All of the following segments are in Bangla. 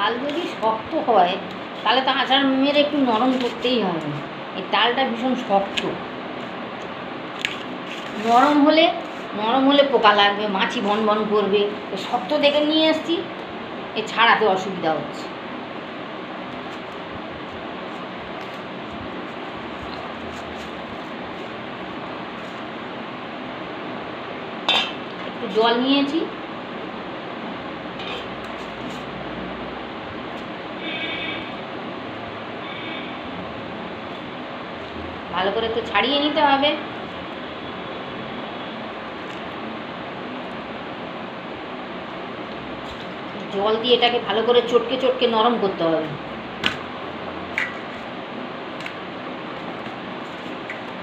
তাল যদি শক্ত হয় তাহলে তো আচার মেরে একটু নরম করতেই হবে। এই তালটা ভীষণ শক্ত, নরম হলে পোকা লাগবে, মাছি বন বন করবে। শক্ত দেখে নিয়ে এসছি, এ ছাড়াতে অসুবিধা হচ্ছে। একটু জল নিয়েছি, ভালো করে একটু ছাড়িয়ে নিতে হবে। জল দিয়ে এটাকে ভালো করে চটকে চটকে নরম করতে হবে।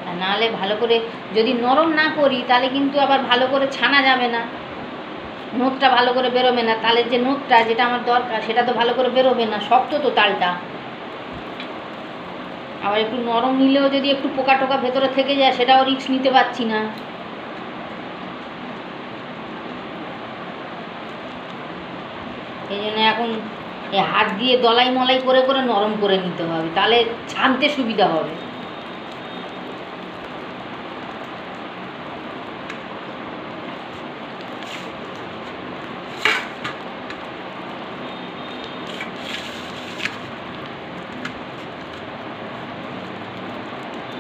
আর নাহলে ভালো করে যদি নরম না করি তাহলে কিন্তু আবার ভালো করে ছানা যাবে না, নোটটা ভালো করে বেরোবে না। তালের যে নোটটা যেটা আমার দরকার সেটা তো ভালো করে বেরোবে না, শক্ত তো তালটা। আবার একটু নরম নিলেও যদি একটু পোকা টোকা ভেতরে থেকে যায় সেটাও রিস্ক নিতে পারছি না। এই জন্য এখন এই হাত দিয়ে দলাই মলাই করে করে নরম করে নিতে হবে, তাহলে ছানতে সুবিধা হবে।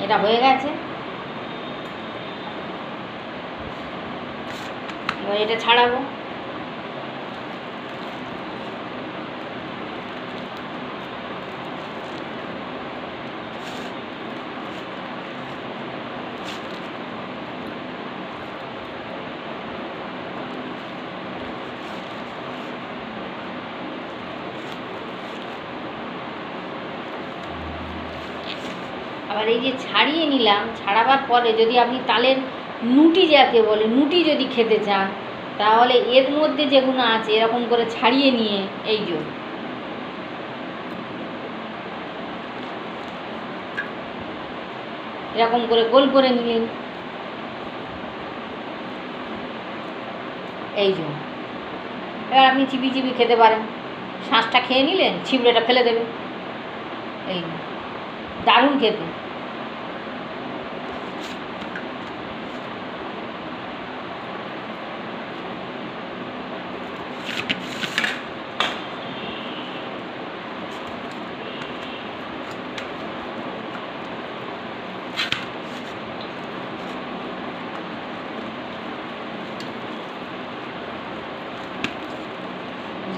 এটা হয়ে গেছে, এবার এটা ছাড়াবো। আবার এই যে ছাড়িয়ে নিলাম, ছাড়াবার পরে যদি আপনি তালের নুটি যাকে বলে, নুটি যদি খেতে চান তাহলে এর মধ্যে যেগুলো আছে এরকম করে ছাড়িয়ে নিয়ে এই যে এরকম করে গোল করে নিলেন, এই যে এবার আপনি চিবি চিবি খেতে পারেন। শাঁসটা খেয়ে নিলেন, ছিবড়েটা ফেলে দেবেন। এই দারুণ খেতে।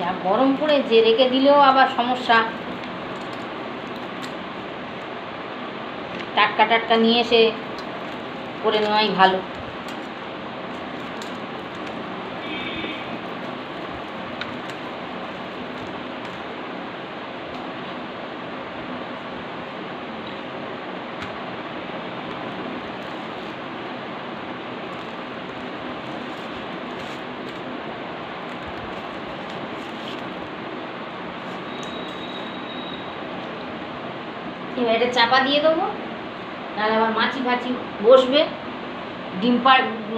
যা গরম করে যে রেখে দিলেও আবার সমস্যা, টাটকা টাটকা নিয়ে এসে করে নেওয়াই ভালো। এবার এটা চাপা দিয়ে দেবো, নাহলে আবার মাছি ফাছি বসবে।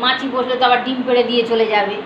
মাছি বসলে তো আবার ডিম পেড়ে দিয়ে চলে যাবে।